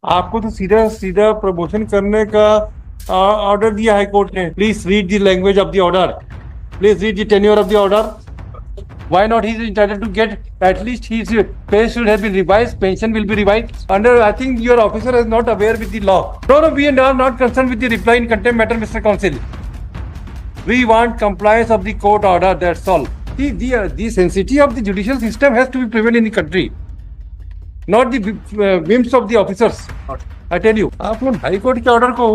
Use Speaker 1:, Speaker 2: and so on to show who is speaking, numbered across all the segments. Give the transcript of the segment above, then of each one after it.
Speaker 1: आपको तो सीधा सीधा प्रमोशन करने का ऑर्डर दिया हाई कोर्ट ने। Please read the language of the order. Please read the tenure of the order. Why not? He is entitled to get at least his pay should have been revised. Pension will be revised. Under, I think your officer is not aware with the law. No, we are not concerned with the reply in contempt matter, Mr. Counsel. We want compliance of the court order. That's all. The sensitivity of the judicial system has to be prevail in the country, not the whims of the officers. I tell you, आप लोग high court के order को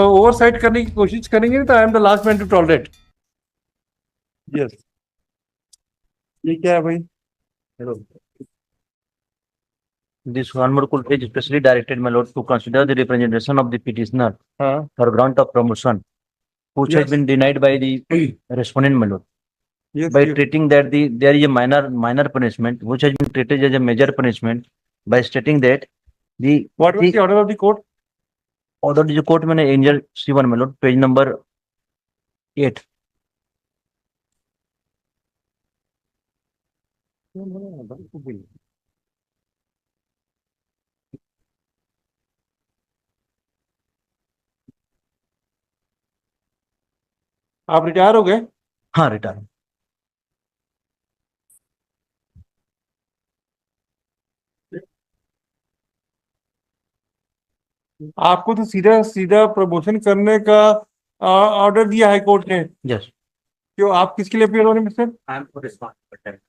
Speaker 1: oversight करने की कोशिश करेंगे तो I am the last man to tolerate. Yes, ये क्या है भाई?
Speaker 2: This Honorable Court is specially directed, my lord, to consider the representation of the petitioner for grant of promotion, which has
Speaker 1: Yes.
Speaker 2: been denied by the respondent, my lord,
Speaker 1: Yes,
Speaker 2: by
Speaker 1: yes.
Speaker 2: treating that there is a minor punishment, which has been treated as a major punishment, by stating that
Speaker 1: What was the order of the court?
Speaker 2: order of the court, मैंने angel C1, my lord, page number 8.
Speaker 1: आप retire हो गए?
Speaker 2: हाँ, retire.
Speaker 1: आपको तो सीधा सीधा promotion करने का ऑर्डर दिया हाई कोर्ट ने.
Speaker 2: Yes.
Speaker 1: क्यों, आप किसके लिए अपेयर हो रहे हैं mister?
Speaker 2: I am for responsible.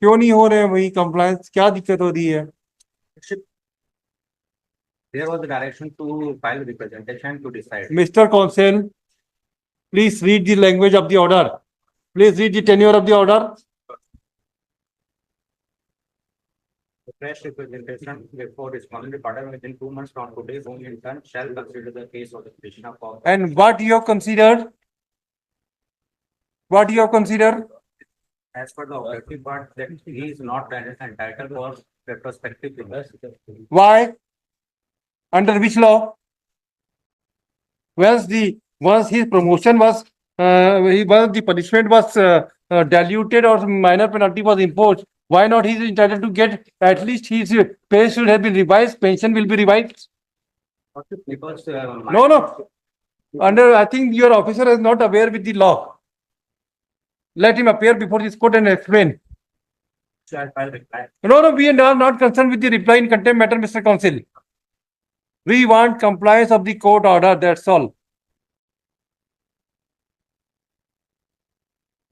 Speaker 1: क्यों नहीं हो रहे हैं? वही कंप्लायंस, क्या दिक्कत हो रही है?
Speaker 3: There was a direction to file representation to decide.
Speaker 1: Mr. Counsel, please read the language of the order. Please read the tenure of the order.
Speaker 3: The fresh representation before responding to order within 2 months from today, whom in turn shall consider the case of the petitioner for.
Speaker 1: And what you have considered? What you have considered?
Speaker 3: As per the objective part, that he is not entitled for retrospective figures.
Speaker 1: Why? Under which law? Once his promotion was, once the punishment was diluted or minor penalty was imposed, why not he is entitled to get at least his pay should have been revised, pension will be revised?
Speaker 3: Because.
Speaker 1: No. Under, I think your officer is not aware with the law. Let him appear before this court and explain.
Speaker 3: Shall file reply.
Speaker 1: No, we are not concerned with the reply in contempt matter, Mr. Counsel. We want compliance of the court order, that's all.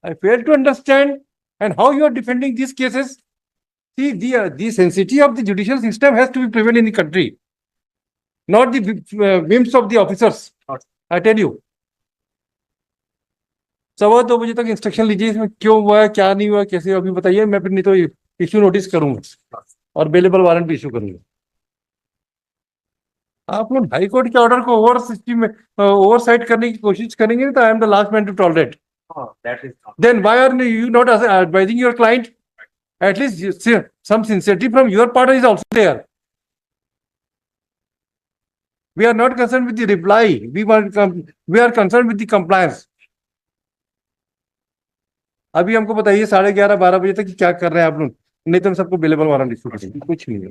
Speaker 1: I fail to understand and how you are defending these cases. See, the sensitivity of the judicial system has to be prevail in the country, not the whims of the officers. I tell you. 2:15 बजे तक instruction लीजिए, इसमें क्यों हुआ है, क्या नहीं हुआ, कैसे, अभी बताइए. मैं फिर नहीं तो इश्यू नोटिस करूंगा और बेलेबल वारंट भी इश्यू करूंगा. आप लोग हाई कोर्ट के ऑर्डर को ओवरसाइट करने की कोशिश करेंगे तो I am the last man to tolerate.
Speaker 3: That is not.
Speaker 1: Then why are you not advising your client? At least some sincerity from your part is also there. We are not concerned with the reply. We are concerned with the compliance. अभी हमको बताइए 11:30 12 बजे तक क्या कर रहे हैं आप लोग, नहीं तो हम सबको बेलेबल वारंट इशू करेंगे. कुछ नहीं है.